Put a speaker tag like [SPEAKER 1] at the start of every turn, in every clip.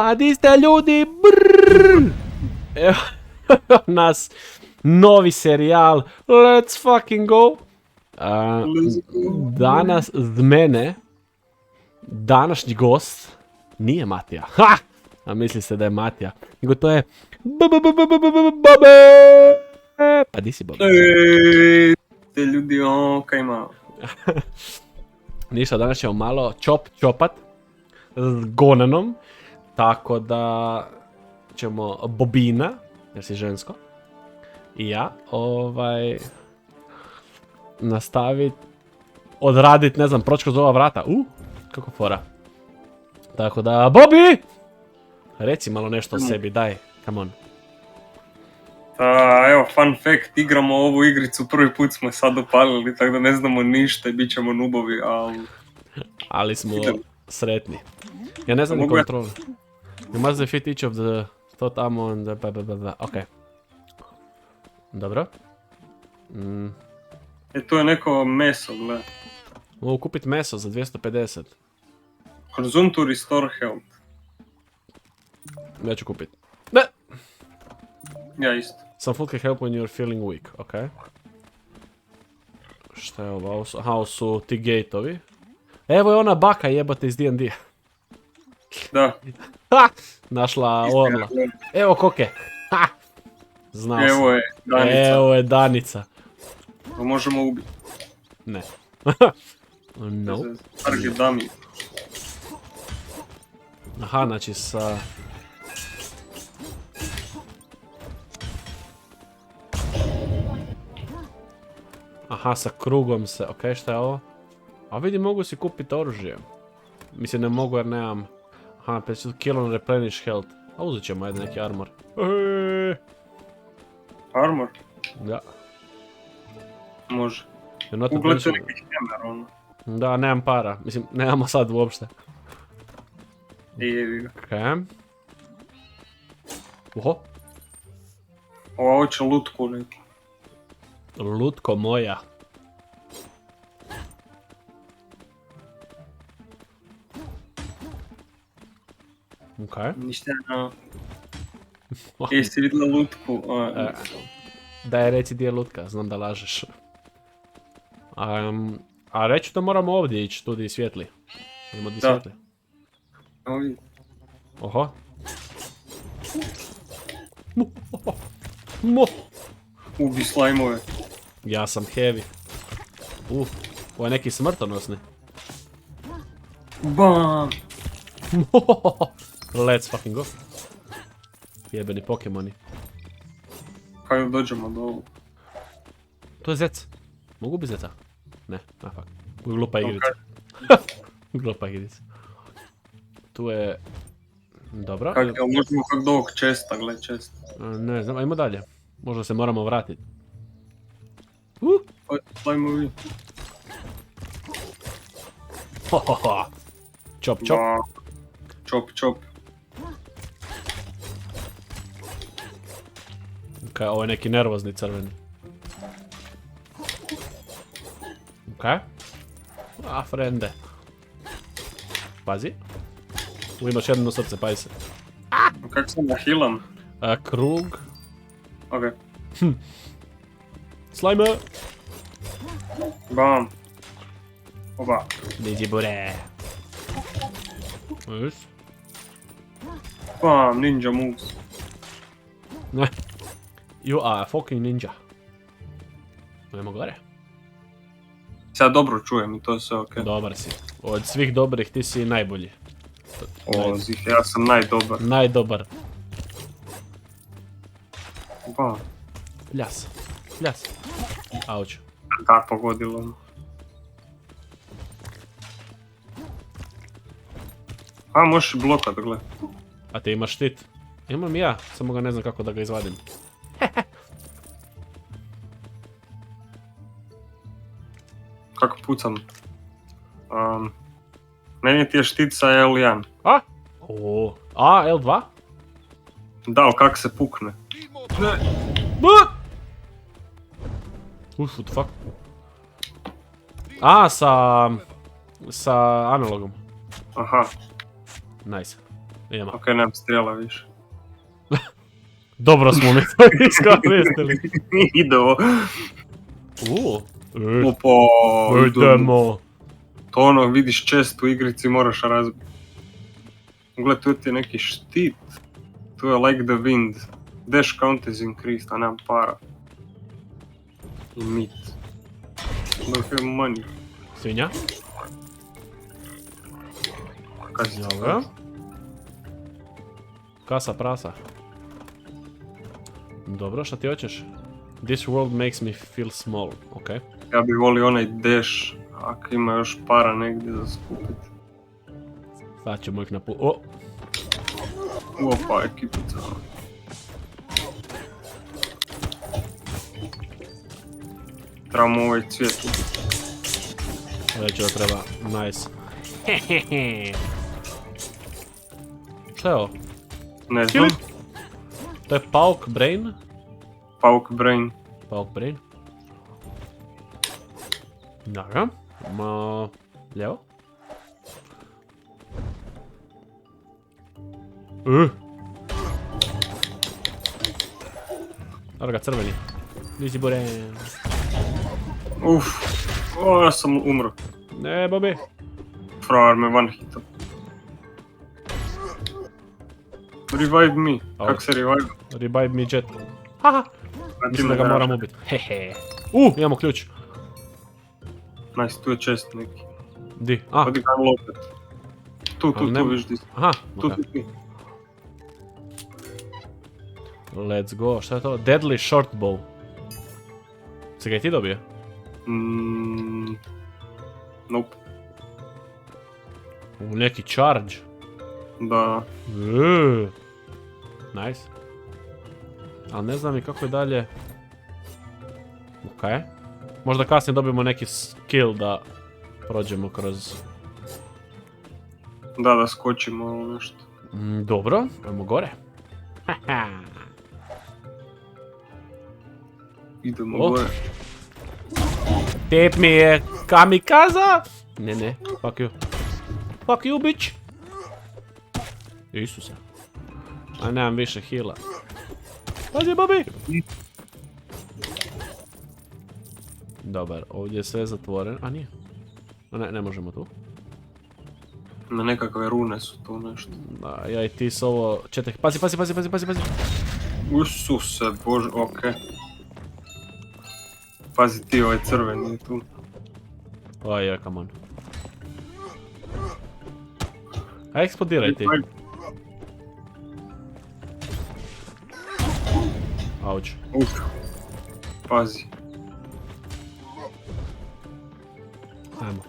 [SPEAKER 1] A di ste ljudi? Brrrr. Evo nas novi serijal Let's fucking go. Danas z mene današnji gost nije Matija. Ha! A misli se da je Matija. Nego to je Bobe. Pa di si Bobe?
[SPEAKER 2] Te ljudi, kaj ima?
[SPEAKER 1] Ništa, danas ćemo malo čopat s Gonanom. Tako da ćemo Bobina, jer si žensko, i ja, nastavit, odradit, ne znam, proći kroz ova vrata. Kako fora. Tako da, Bobi! Reci malo nešto o sebi, daj, come on.
[SPEAKER 2] Evo, fun fact, igramo ovu igricu, prvi put smo je sad upalili, tako da ne znamo ništa i bit ćemo nubovi,
[SPEAKER 1] ali smo sretni. Ja ne znam ni kontrolu. You must defeat each of the thought ammo and the ok. Dobro.
[SPEAKER 2] To je neko meso, gle.
[SPEAKER 1] Mogu kupit meso za 250.
[SPEAKER 2] Consume to restore health.
[SPEAKER 1] Neću kupit. Ne!
[SPEAKER 2] Ja isto.
[SPEAKER 1] Some food can help when you're feeling weak, ok. Šta je ovo? Aha, ovo su ti gateovi. Evo je ona baka jebate iz D&D.
[SPEAKER 2] Da.
[SPEAKER 1] Ha! Našla orla. Evo koke. Ha! Znao sam.
[SPEAKER 2] Evo je Danica.
[SPEAKER 1] Evo je Danica.
[SPEAKER 2] To možemo ubiti.
[SPEAKER 1] Ne. No.
[SPEAKER 2] Target dummy.
[SPEAKER 1] Aha, znači sa... Aha, sa krugom se... Ok, šta je ovo? A vidi, mogu si kupiti oružje. Mislim, ne mogu jer nemam... Aha, kill on replenish health. A uzet ćemo jedan neki armor.
[SPEAKER 2] Armor?
[SPEAKER 1] Da.
[SPEAKER 2] Može.
[SPEAKER 1] Ugledajte
[SPEAKER 2] neki hammer, ono.
[SPEAKER 1] Da, nemam para. Mislim, nemamo sad uopšte.
[SPEAKER 2] Jevi ga.
[SPEAKER 1] Okej. Oho.
[SPEAKER 2] Ova hoće lutku neku.
[SPEAKER 1] Lutko moja. Okej.
[SPEAKER 2] Ništa, jesi vidjela lutku?
[SPEAKER 1] Daj reci di je lutka, znam da lažeš. A reći da moramo ovdje ići, tu di svijetli. Idemo di svijetli.
[SPEAKER 2] Ovdje.
[SPEAKER 1] Oho. Mo.
[SPEAKER 2] Ubi slajmove.
[SPEAKER 1] Ja sam heavy. Ovo je neki smrtonosni.
[SPEAKER 2] Bam!
[SPEAKER 1] Let's fucking go. Jebeni pokemoni.
[SPEAKER 2] Kaj dođemo do ovog?
[SPEAKER 1] To je zec. Mogu bi zeca? Ne, fuck. Glupa igrica. Glupa igrica. Tu je... Dobro.
[SPEAKER 2] Možemo kak do ovog česta, gle čest.
[SPEAKER 1] Ne znam, ajmo dalje. Možda se moramo vratiti.
[SPEAKER 2] Slajmovi.
[SPEAKER 1] Čop, čop.
[SPEAKER 2] Čop, čop.
[SPEAKER 1] Ok, ovo je neki nervozni crveni. Ok. Frende. Pazi. Imaš jedno srce, pazi se.
[SPEAKER 2] Kako sam nahilam?
[SPEAKER 1] Krug.
[SPEAKER 2] Ok.
[SPEAKER 1] Slajme!
[SPEAKER 2] Bam. Oba.
[SPEAKER 1] Diđi bure. Viš?
[SPEAKER 2] Bam, ninja moves.
[SPEAKER 1] You are a fucking ninja. Idemo gore.
[SPEAKER 2] Sad dobro čujem i to je sve okej.
[SPEAKER 1] Dobar si. Od svih dobrih ti si najbolji.
[SPEAKER 2] Ja sam najdobar.
[SPEAKER 1] Najdobar.
[SPEAKER 2] Bam.
[SPEAKER 1] Ljas. Ljas. Auć.
[SPEAKER 2] Da, pogodilo. Možeš blokat, gle.
[SPEAKER 1] A ti imaš štit? Imam ja, samo ga ne znam kako da ga izvadim.
[SPEAKER 2] Kako pucam? Meni ti je štit sa L1.
[SPEAKER 1] L2?
[SPEAKER 2] Da, ali kak se pukne? Ne.
[SPEAKER 1] What the fuck? Sa analogom.
[SPEAKER 2] Aha.
[SPEAKER 1] Nice. Idemo.
[SPEAKER 2] Ok, nemam strijela više.
[SPEAKER 1] Dobro smo mi to iskoristili.
[SPEAKER 2] Idemo. Opa,
[SPEAKER 1] Idemo.
[SPEAKER 2] to ono vidiš često u igrici moraš razbiti. Gle, tu ti je neki štit. Tu je like the wind. Dash count is increased, a nemam para. I meat. Don't have money.
[SPEAKER 1] Svinja.
[SPEAKER 2] Kaj si to?
[SPEAKER 1] Dobro. Kasa prasa. Dobro, šta ti hoćeš? This world makes me feel small. Ok.
[SPEAKER 2] Ja bih volio onaj dash, ako ima još para negdje za skupiti.
[SPEAKER 1] Sad ćemo ih O!
[SPEAKER 2] Opa, ekipica. Trebamo ovaj cvijet ubiti.
[SPEAKER 1] Reći da treba. Nice. Hehehe. Šta je ovo?
[SPEAKER 2] Ne znam.
[SPEAKER 1] To je pauk brain?
[SPEAKER 2] Pauk brain.
[SPEAKER 1] Pauk brain. Dobro. Lijevo. Dobro ga, crveni. Nisi buren.
[SPEAKER 2] Uff. O, ja sam umro.
[SPEAKER 1] Ne, Bobby.
[SPEAKER 2] Frajer me one hita. Revive me. Kak se revive?
[SPEAKER 1] Revive me jet. Haha. Mislim da ga moram ubiti. Hehe. Imamo ključ.
[SPEAKER 2] Nice, tu je chest neki.
[SPEAKER 1] Di?
[SPEAKER 2] Odi ga lopet. Tu, viš di.
[SPEAKER 1] Aha,
[SPEAKER 2] Tu.
[SPEAKER 1] Let's go, šta je to? Deadly short bow. Si ga i ti dobio?
[SPEAKER 2] Nope.
[SPEAKER 1] Neki charge.
[SPEAKER 2] Da.
[SPEAKER 1] Nice. Ali ne znam i kako je dalje. Ok. Možda kasnije dobijemo neki skill da prođemo kroz...
[SPEAKER 2] Da skočimo ili nešto.
[SPEAKER 1] Dobro, idemo gore.
[SPEAKER 2] Idemo gore.
[SPEAKER 1] Tip mi je kamikaza? Ne, fuck you. Fuck you, bitch. Isuse. A nemam više heala. Pazi, Bobby! Dobar, ovdje je sve zatvoren. A nije. Ne možemo tu.
[SPEAKER 2] Na nekakve rune su to nešto.
[SPEAKER 1] Da, ja i ti s ovo... Četak, pazi!
[SPEAKER 2] Ususe, bože, okej. Pazi ti, ovaj crveni je tu.
[SPEAKER 1] Oj, come on. A eksplodiraj ti. Auć.
[SPEAKER 2] Pazi.
[SPEAKER 1] Ajmo.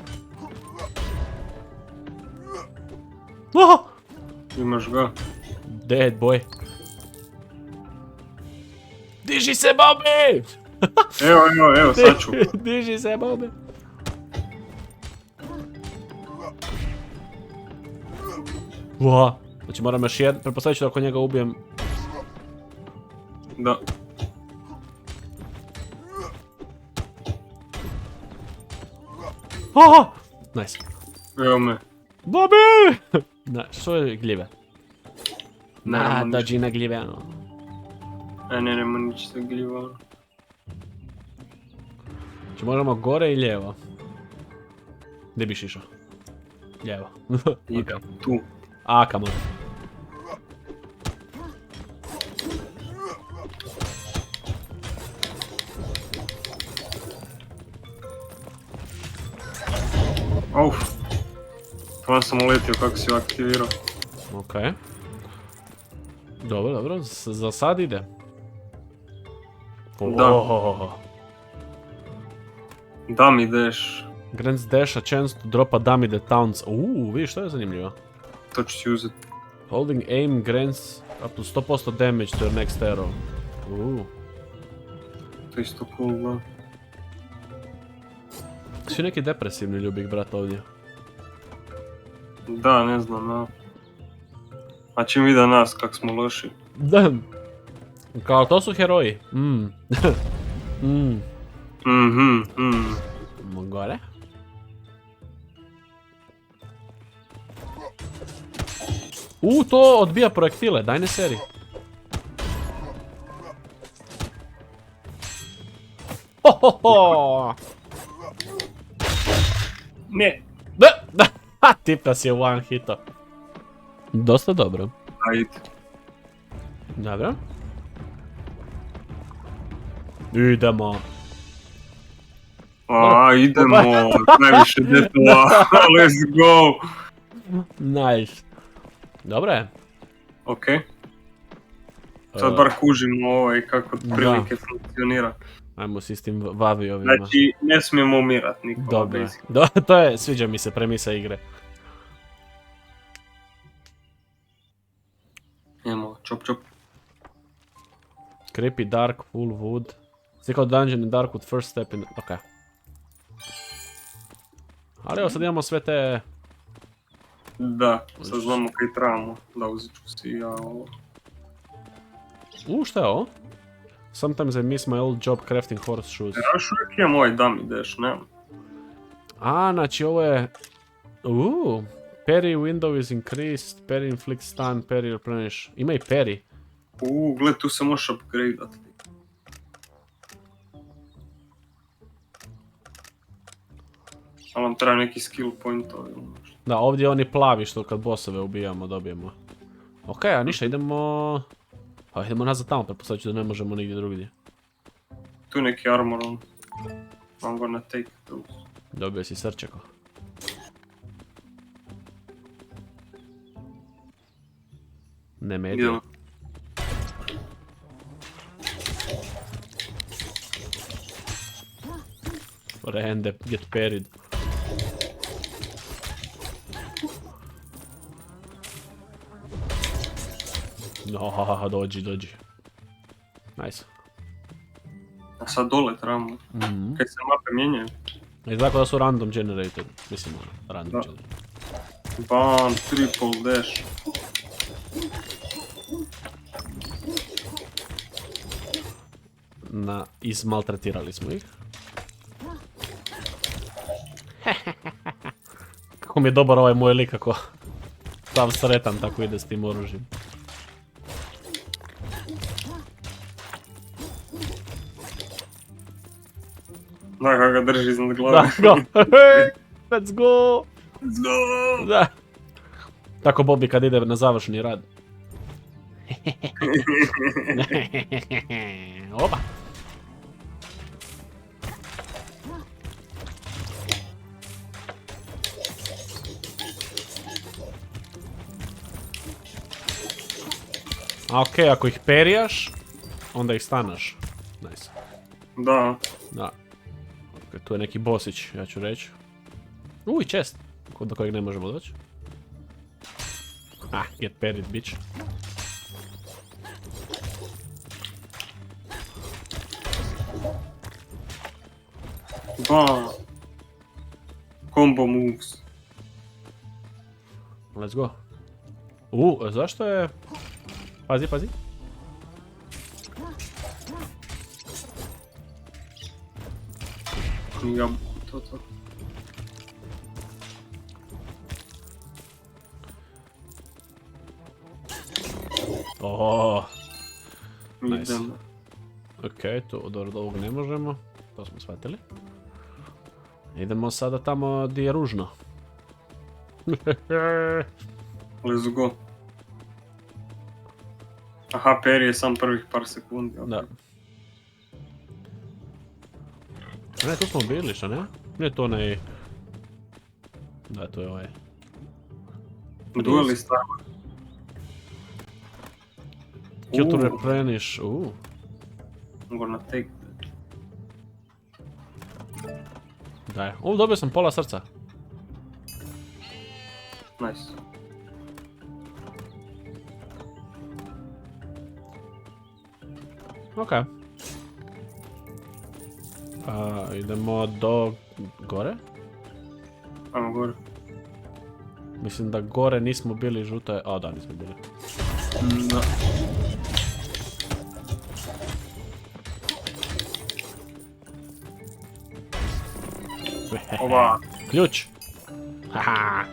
[SPEAKER 1] Oho!
[SPEAKER 2] Imaš ga.
[SPEAKER 1] Dead boy. Diži se, Bobby!
[SPEAKER 2] Evo, sad ću.
[SPEAKER 1] Diži se, Bobby. Uha. Znači moram još jedan, pretpostavit ću da ako njega ubijem.
[SPEAKER 2] Da.
[SPEAKER 1] Oho! Nice.
[SPEAKER 2] Evo me.
[SPEAKER 1] Bobby! Što je gljive?
[SPEAKER 2] Nemamo ništa.
[SPEAKER 1] Dođi na gljive, ano.
[SPEAKER 2] Nema ništa gljiva.
[SPEAKER 1] Znači možemo gore i lijevo. Gdje biš išao? Lijevo.
[SPEAKER 2] Idem tu.
[SPEAKER 1] A, come on.
[SPEAKER 2] Uf. Tamo sam uletio kako si aktivirao.
[SPEAKER 1] Okej. Dobro, za sad ide.
[SPEAKER 2] Da.
[SPEAKER 1] Oh.
[SPEAKER 2] Da mi ideš.
[SPEAKER 1] Grants dash a chance to drop a dummy that taunts. Vidiš, što je zanimljivo.
[SPEAKER 2] To ću si uzeti.
[SPEAKER 1] Holding aim grants up to 100% damage to your next arrow.
[SPEAKER 2] To je isto cool, da.
[SPEAKER 1] Svi neki depresivni ljubih brat ovdje.
[SPEAKER 2] Da, ne znam, da. A čim vide nas kak smo loši.
[SPEAKER 1] Da. Kao to su heroji. Gore. To odbija projektile, daj ne seri. Hohoho!
[SPEAKER 2] Ne.
[SPEAKER 1] Da, tip nas je one hito. Dosta dobro.
[SPEAKER 2] Ajde.
[SPEAKER 1] Dobro. Idemo.
[SPEAKER 2] Idemo. Najviše detova. Let's go.
[SPEAKER 1] Nice. Dobro je.
[SPEAKER 2] Okej. Sad bar kužimo kako
[SPEAKER 1] Da.
[SPEAKER 2] prilike funkcionira.
[SPEAKER 1] Ajmo si s tim vavi ovima.
[SPEAKER 2] Znači, ne smijemo umirat nikola.
[SPEAKER 1] Dobro. To je, sviđa mi se premisa igre.
[SPEAKER 2] Idemo, čop čop.
[SPEAKER 1] Creepy, dark, full wood. Secret dungeon in dark wood, first step in... Ok. Ali evo sad imamo sve te...
[SPEAKER 2] Da, sad znamo kaj trebamo. Da, uzet ću si ja ovo.
[SPEAKER 1] Šta je ovo? Sometimes I miss my old job crafting horseshoes.
[SPEAKER 2] Ja još uvijek imam ovaj dummy dash, nemam.
[SPEAKER 1] Znači ovo je... Parry window is increased, parry inflict stun, parry replenish. Ima i parry.
[SPEAKER 2] Gled, tu se možeš upgradeat. Ali nam treba neki skill pointovi.
[SPEAKER 1] Da, ovdje je oni plavi što kad bossove ubijamo dobijemo. Ok, a ništa, idemo... idemo nazad tamo, pretpostavit ću da ne možemo nigdje drugdje.
[SPEAKER 2] Tu je neki armor on. I'm gonna take those.
[SPEAKER 1] Dobio si srčeko. Ne medije.
[SPEAKER 2] Idemo.
[SPEAKER 1] Rende, get parried. No, dođi. Nice.
[SPEAKER 2] A sad dole trebamo. Kaj se mape mijenjaju?
[SPEAKER 1] I tako da su random generated. Mislim, random
[SPEAKER 2] Da.
[SPEAKER 1] generated.
[SPEAKER 2] Bam, triple dash.
[SPEAKER 1] Izmaltretirali smo ih. Kako mi je dobar ovaj moj lik, kako sam sretan tako ide s tim oružjem.
[SPEAKER 2] Da, kako ga drži iznad glave.
[SPEAKER 1] Da, go! Let's go!
[SPEAKER 2] Let's go!
[SPEAKER 1] Da. Tako Bobby kad ide na završni rad. Opa! A okej, ako ih perijaš, onda ih stanaš. Nice.
[SPEAKER 2] Da.
[SPEAKER 1] Da. Ok, tu je neki bossić, ja ću reći. I chest, do kojeg ne možemo doći. Get parried, bitch.
[SPEAKER 2] Bam. Combo moves.
[SPEAKER 1] Let's go. Zašto je... Pazi.
[SPEAKER 2] Ja, to.
[SPEAKER 1] Nice.
[SPEAKER 2] Idemo.
[SPEAKER 1] Ok, to od ovog ne možemo. To smo shvatili. Idemo sada tamo gdje je ružno.
[SPEAKER 2] Let's go. Aha, parry je sam prvih par sekundi. Okay.
[SPEAKER 1] Da. Ne, tu smo bili, šta ne? Nije to onaj... Da, to je ovaj...
[SPEAKER 2] Duelist armor.
[SPEAKER 1] Kill to replenish,
[SPEAKER 2] I'm gonna take that.
[SPEAKER 1] Daj. Dobio sam pola srca.
[SPEAKER 2] Nice.
[SPEAKER 1] Ok. Idemo do... gore?
[SPEAKER 2] Ajmo gore.
[SPEAKER 1] Mislim da gore nismo bili, žuto je... da, nismo bili.
[SPEAKER 2] Da. Ova.
[SPEAKER 1] Ključ! Haha!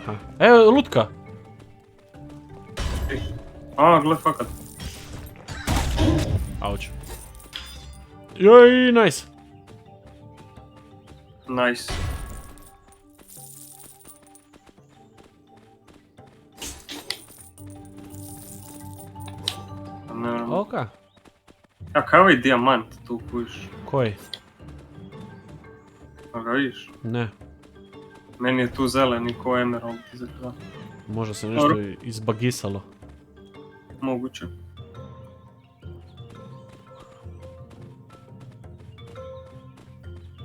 [SPEAKER 1] Aha. Evo, lutka!
[SPEAKER 2] A, gle, fakat.
[SPEAKER 1] Auć. Joj, nice!
[SPEAKER 2] Nice.
[SPEAKER 1] Oka.
[SPEAKER 2] A kaj je ovaj dijamant tu kužiš?
[SPEAKER 1] Koji?
[SPEAKER 2] A ga vidiš?
[SPEAKER 1] Ne.
[SPEAKER 2] Meni je tu zeleni ko emerald izgleda.
[SPEAKER 1] Možda se nešto izbagisalo.
[SPEAKER 2] Moguće.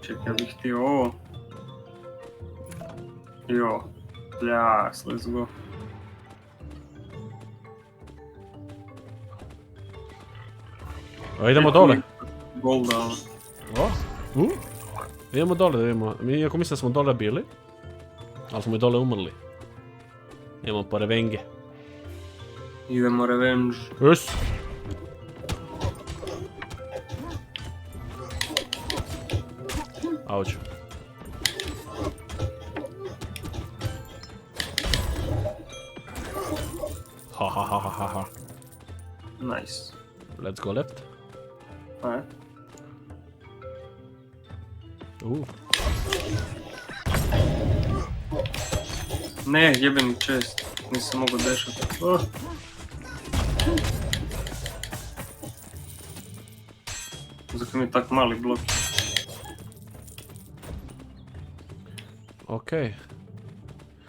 [SPEAKER 2] Čekaj, ja bih htio ovo. Jo. Jas, let's go.
[SPEAKER 1] O, idemo dole.
[SPEAKER 2] Golda, ali.
[SPEAKER 1] O? Idemo dole da vidimo. Mi iako mislim da smo dole bili. Ali smo i dole umrli. Idemo po revenge.
[SPEAKER 2] Idemo revenge.
[SPEAKER 1] Yes. Auć. Ha ha ha ha ha.
[SPEAKER 2] Nice.
[SPEAKER 1] Let's go left.
[SPEAKER 2] Ajde. Ne, jebeni chest. Nisam mogu dešati. Oh. Zakaj mi je tak mali blok?
[SPEAKER 1] Okej.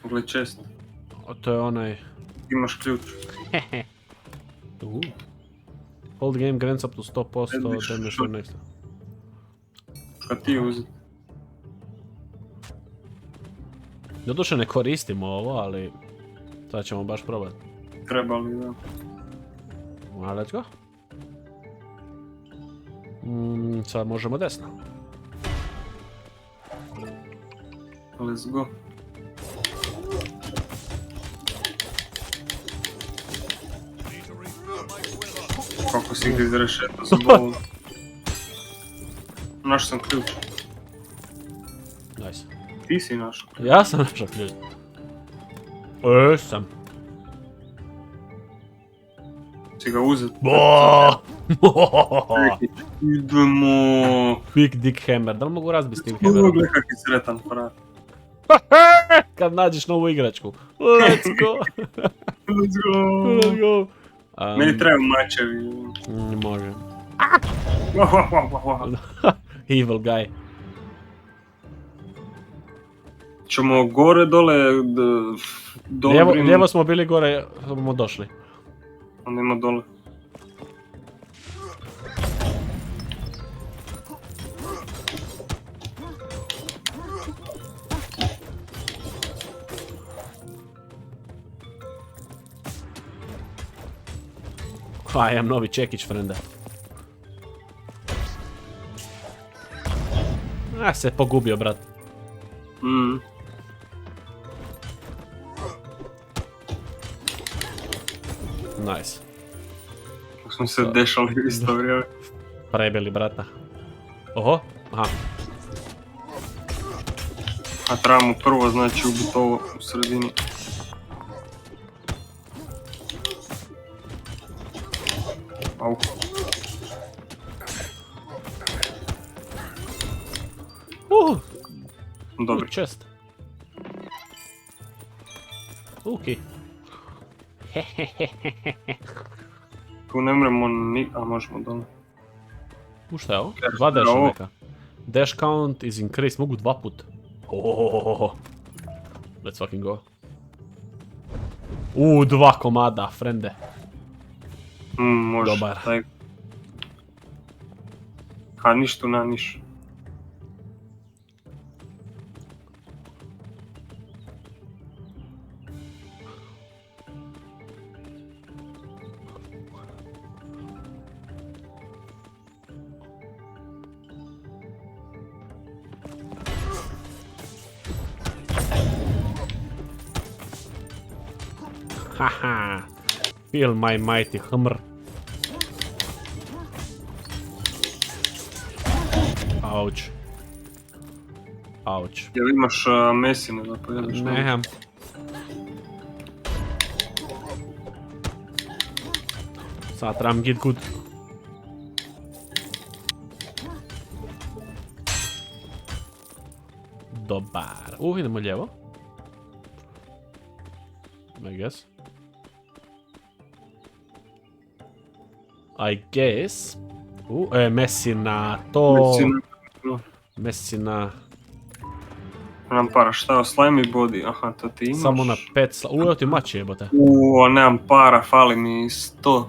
[SPEAKER 2] Gle chest.
[SPEAKER 1] To je onaj...
[SPEAKER 2] Imaš ključ.
[SPEAKER 1] Hold game grants up to 100%
[SPEAKER 2] Vidiš,
[SPEAKER 1] damage
[SPEAKER 2] što?
[SPEAKER 1] for next.
[SPEAKER 2] Kad ti je uzeti?
[SPEAKER 1] Doduše ne koristimo ovo, ali... Sad ćemo baš probati.
[SPEAKER 2] Trebali, da.
[SPEAKER 1] Let's go. Sad možemo desno.
[SPEAKER 2] Let's go. Kako si ga izrešetao za bolu. Našao sam ključ.
[SPEAKER 1] Nice.
[SPEAKER 2] Ti si našao ključ.
[SPEAKER 1] Ja sam našao ključ. Sam.
[SPEAKER 2] Si ga uzet. Idemo.
[SPEAKER 1] Big dick hammer. Da li mogu razbiti s tim hammerom?
[SPEAKER 2] Gle kak je sretan frat.
[SPEAKER 1] Kad nađeš novu igračku. Let's go.
[SPEAKER 2] Let's go.
[SPEAKER 1] Let's go.
[SPEAKER 2] Meni trebaju mačevi.
[SPEAKER 1] Može. Evil guy.
[SPEAKER 2] Ćemo gore, dole, dole.
[SPEAKER 1] Lijevo smo bili, gore smo došli.
[SPEAKER 2] Onda ima dole.
[SPEAKER 1] Imam novi čekić, frenda. Se pogubio, brat. Nice.
[SPEAKER 2] Smo se dešali u isto vrijeme.
[SPEAKER 1] Prebili, brata. Oho, aha.
[SPEAKER 2] A trebamo prvo, znači, ubiti ovo u sredini. Au. Dobro.
[SPEAKER 1] Chest. Okej.
[SPEAKER 2] Tu ne mremo ni... A možemo dole.
[SPEAKER 1] Šta je ovo? Dva dasha neka. Dash count is increased. Mogu dva put. Let's fucking go. Dva komada, frende.
[SPEAKER 2] Može.
[SPEAKER 1] Dobar.
[SPEAKER 2] A ništa na niš.
[SPEAKER 1] Haha. Feel my mighty hammer. Auć. Auć.
[SPEAKER 2] Jel imaš mesine da pojedeš?
[SPEAKER 1] Nemam. Sad trebam get good. Dobar. Idemo lijevo. I guess. I guess. Mesina, to... Mesina...
[SPEAKER 2] Nemam para, šta je o slimy body? Aha, to ti imaš.
[SPEAKER 1] Samo na 5 evo ti mač jebote.
[SPEAKER 2] Nemam para, fali mi 100.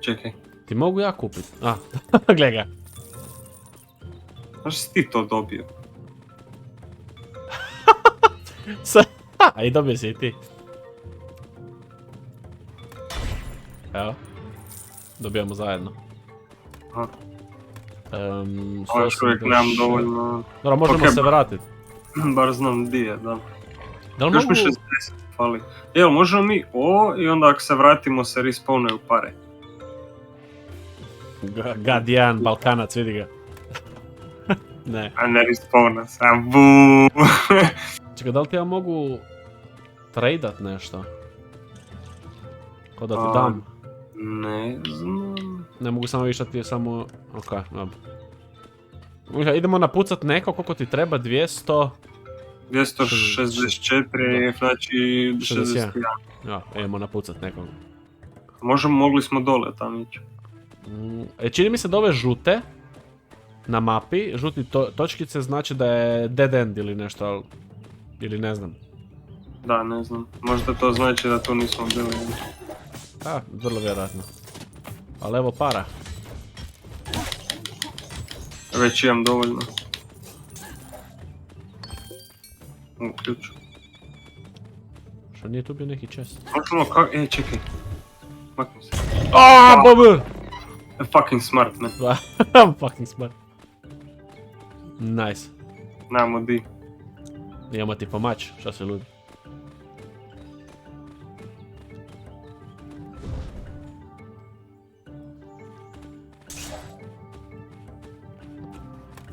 [SPEAKER 2] Čekaj.
[SPEAKER 1] Ti mogu ja kupit? Gle ga.
[SPEAKER 2] Znaš si ti to dobio?
[SPEAKER 1] A i dobio si i ti. Evo. Dobijamo zajedno.
[SPEAKER 2] Aha. Još uvijek nemam dovoljno...
[SPEAKER 1] Dobro, možemo se vratit.
[SPEAKER 2] Bar znam di je, da.
[SPEAKER 1] Da li
[SPEAKER 2] Još mi
[SPEAKER 1] mogu...
[SPEAKER 2] 60 fali. Evo, možemo mi i onda ako se vratimo se respawnaju pare.
[SPEAKER 1] God, jedan Balkanac, vidi ga. Ne.
[SPEAKER 2] A ne respawna se, a buuu.
[SPEAKER 1] Čekaj, da li ti ja mogu... tradat nešto? Ko da ti dam?
[SPEAKER 2] Ne znam...
[SPEAKER 1] Ne mogu samo više ti samo... Ok, dobro. Idemo napucat neko, koliko ti treba, 200...
[SPEAKER 2] 264, znači 61.
[SPEAKER 1] Ja, idemo napucat nekog.
[SPEAKER 2] Mogli smo dole tam ići.
[SPEAKER 1] Čini mi se da ove žute na mapi, žuti točkice znači da je dead end ili nešto, ali... ili ne znam.
[SPEAKER 2] Da, ne znam. Možda to znači da tu nismo bili.
[SPEAKER 1] Vrlo vjerojatno. Ali evo para.
[SPEAKER 2] Već imam dovoljno. Ključ.
[SPEAKER 1] Što nije tu bio neki chest?
[SPEAKER 2] Možemo kako... čekaj. Makni se.
[SPEAKER 1] Bober!
[SPEAKER 2] Fucking smart, ne?
[SPEAKER 1] Fucking smart. Nice.
[SPEAKER 2] Nemamo di.
[SPEAKER 1] Imamo ti pomač, šta se ludi.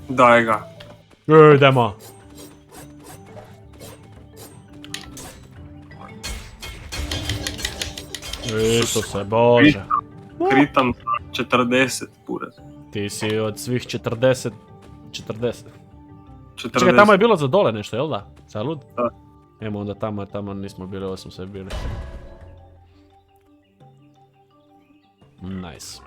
[SPEAKER 2] Daj ga.
[SPEAKER 1] Idemo. Isuse Bože.
[SPEAKER 2] Kritam 40 buraz.
[SPEAKER 1] Ti si od svih 40... 40.
[SPEAKER 2] 40.
[SPEAKER 1] Čekaj, tamo je bilo za dole nešto, jel da? Salud?
[SPEAKER 2] Da.
[SPEAKER 1] Evo onda tamo nismo bili, ovo smo sve bili. Nice.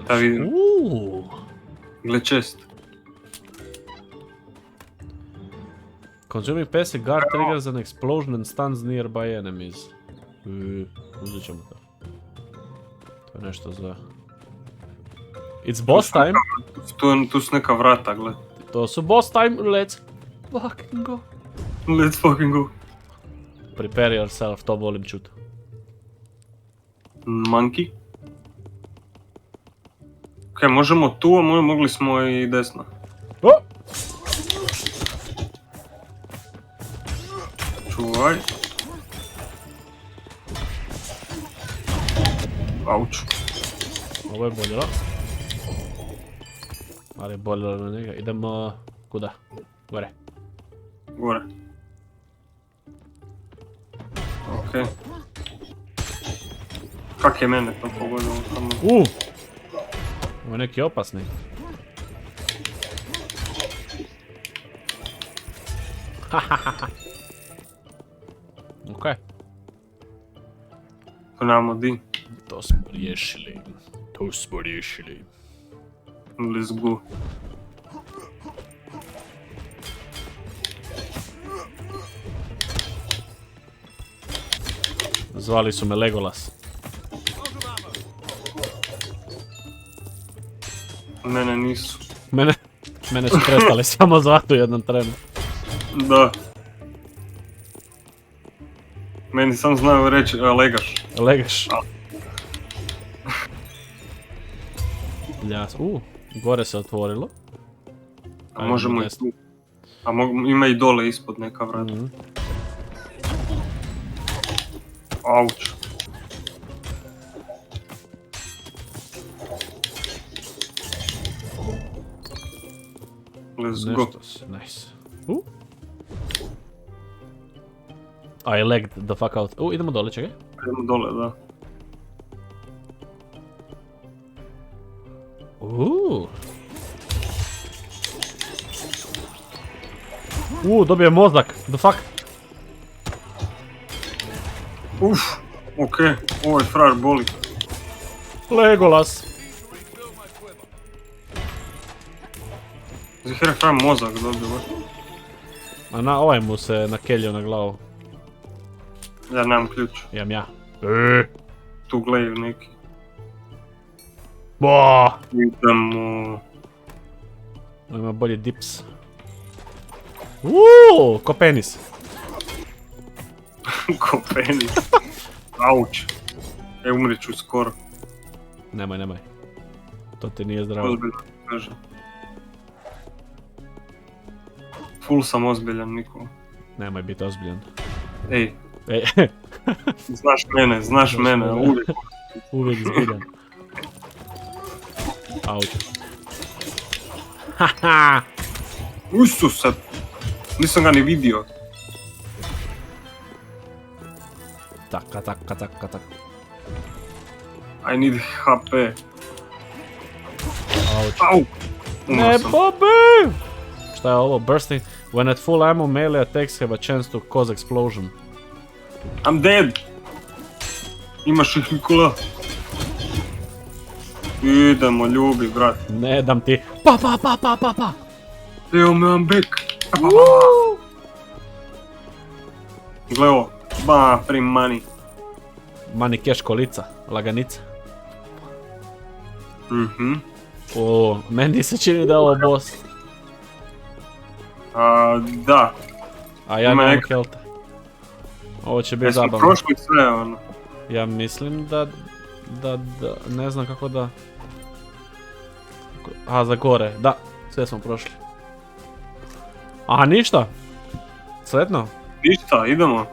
[SPEAKER 2] Da vidim. Gle chest.
[SPEAKER 1] Consuming passive guard triggers an explosion and stuns nearby enemies. Uzet ćemo to. To je nešto za... It's boss time.
[SPEAKER 2] Tu su neka vrata, gle.
[SPEAKER 1] To su boss time, let's fucking go.
[SPEAKER 2] Let's fucking go.
[SPEAKER 1] Prepare yourself, to volim čut.
[SPEAKER 2] Monkey. Ok, možemo tu, a mogli smo i desno. Čuvaj. Auć.
[SPEAKER 1] Ovo je boljelo. Ali je boljelo na njega. Idemo... kuda? Gore.
[SPEAKER 2] Gore. Ok. Kak je mene to pogodilo tamo?
[SPEAKER 1] Ovo je neki opasni. Okej.
[SPEAKER 2] To nemamo di.
[SPEAKER 1] To smo riješili.
[SPEAKER 2] Let's go.
[SPEAKER 1] Zvali su me Legolas.
[SPEAKER 2] Mene nisu.
[SPEAKER 1] Mene su prestali samo zvati u jednom trenu.
[SPEAKER 2] Da. Meni sam znaju reći legaš.
[SPEAKER 1] Legaš. Ljas. Gore se otvorilo.
[SPEAKER 2] A možemo i tu. A ima i dole ispod neka vrata. Auć. Let's go.
[SPEAKER 1] Nice. I lagged the fuck out. Idemo dole, čekaj.
[SPEAKER 2] Idemo dole, da.
[SPEAKER 1] Dobio je mozak. The fuck?
[SPEAKER 2] Okej, ovaj frajer boli.
[SPEAKER 1] Legolas.
[SPEAKER 2] Zahir je frajer mozak dobio.
[SPEAKER 1] A na ovaj mu se nakeljio na glavu.
[SPEAKER 2] Ja nemam ključ.
[SPEAKER 1] Imam ja.
[SPEAKER 2] Tu gledaju neki.
[SPEAKER 1] Boah.
[SPEAKER 2] Idemo.
[SPEAKER 1] Ima bolji dips. Ko penis.
[SPEAKER 2] Ko penis. Auć. Umrit ću skoro.
[SPEAKER 1] Nemoj. To ti nije zdravo.
[SPEAKER 2] Ozbiljno kažem. Full sam ozbiljan, Nikola.
[SPEAKER 1] Nemoj biti ozbiljan.
[SPEAKER 2] Ej,
[SPEAKER 1] Ej,
[SPEAKER 2] znaš mene, uvijek.
[SPEAKER 1] uvijek zbiljan. Auć. Haha!
[SPEAKER 2] Isuse! Nisam ga ni vidio.
[SPEAKER 1] Taka.
[SPEAKER 2] I need HP.
[SPEAKER 1] Auć.
[SPEAKER 2] Au!
[SPEAKER 1] Ne,
[SPEAKER 2] Umro sam.
[SPEAKER 1] Bobby! Šta je ovo? Bursting. When at full ammo, melee attacks have a chance to cause explosion.
[SPEAKER 2] I'm dead! Imaš ih, Nikola. Idemo, ljubi, brat.
[SPEAKER 1] Ne dam ti. Pa!
[SPEAKER 2] Evo me, I'm back. Gle ovo. Free money.
[SPEAKER 1] Money cash kolica, laganica. Meni se čini da je ovo boss.
[SPEAKER 2] Da.
[SPEAKER 1] A ja
[SPEAKER 2] Ima
[SPEAKER 1] nemam
[SPEAKER 2] neka-
[SPEAKER 1] health. Ovo će biti
[SPEAKER 2] Jesmo
[SPEAKER 1] zabavno.
[SPEAKER 2] prošli sve, ono.
[SPEAKER 1] Ja mislim da, ne znam kako da... Aha, za gore, da, sve smo prošli. Aha, ništa. Sretno.
[SPEAKER 2] Ništa, idemo.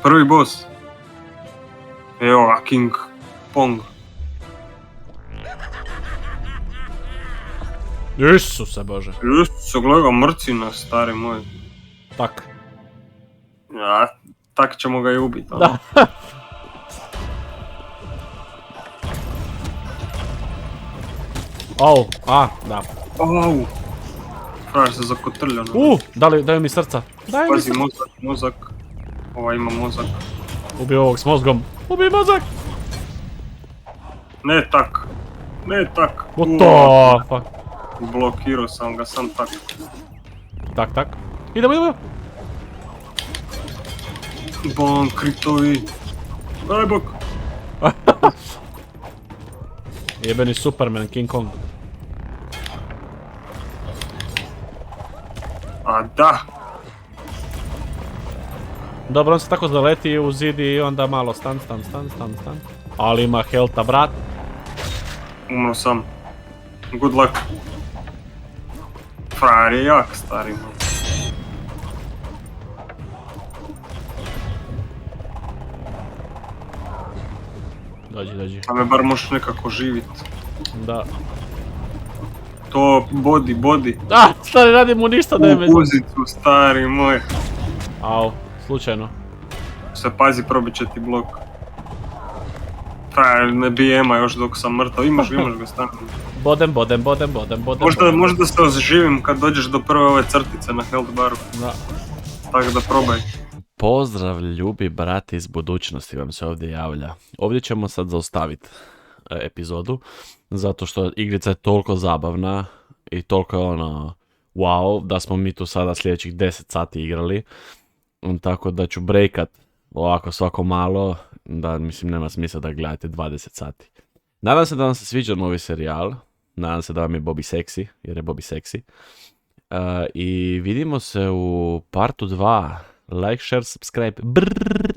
[SPEAKER 2] Prvi boss. Evo ga, King Pong.
[SPEAKER 1] Isuse Bože.
[SPEAKER 2] Isuse, gledaj ga, mrcina, stari moj.
[SPEAKER 1] Tak.
[SPEAKER 2] Ja, tak ćemo ga i ubiti.
[SPEAKER 1] Da. Da.
[SPEAKER 2] Au. Frajer se zakotrljano.
[SPEAKER 1] Daju mi srca. Daju mi
[SPEAKER 2] Pazi,
[SPEAKER 1] srca.
[SPEAKER 2] mozak. Ova ima mozak.
[SPEAKER 1] Ubi ovog s mozgom. Ubi mozak.
[SPEAKER 2] Ne tak.
[SPEAKER 1] What the fuck.
[SPEAKER 2] Blokirao sam ga, sam tak.
[SPEAKER 1] Tak. Idemo.
[SPEAKER 2] Bon, kritovi. Daj bok.
[SPEAKER 1] Jebeni Superman, King Kong.
[SPEAKER 2] A da.
[SPEAKER 1] Dobro, on se tako zaleti u zid i onda malo stan. Ali ima healtha, brat.
[SPEAKER 2] Umro sam. Good luck. Frajer je jak, stari moj.
[SPEAKER 1] Dođi.
[SPEAKER 2] A me bar možeš nekako živit.
[SPEAKER 1] Da.
[SPEAKER 2] To, body.
[SPEAKER 1] Stari, radi mu ništa damage.
[SPEAKER 2] U uzicu, stari moj.
[SPEAKER 1] Au, slučajno.
[SPEAKER 2] Se pazi, probit će ti blok. Frajer, ne bi ema još dok sam mrtav. Imaš ga stani.
[SPEAKER 1] Bodem.
[SPEAKER 2] Možda se oživim kad dođeš do prve ove crtice na health baru.
[SPEAKER 1] Da.
[SPEAKER 2] Tako da probaj.
[SPEAKER 1] Pozdrav ljubi brati iz budućnosti vam se ovdje javlja. Ovdje ćemo sad zaustaviti epizodu, zato što igrica je toliko zabavna i toliko je wow, da smo mi tu sada sljedećih 10 sati igrali. Tako da ću breakat ovako svako malo, da mislim nema smisla da gledate 20 sati. Nadam se da vam se sviđa novi serijal, nadam se da vam je Bobby seksi, jer je Bobby seksi. I vidimo se u partu 2. Like, share, subscribe. Brrrr.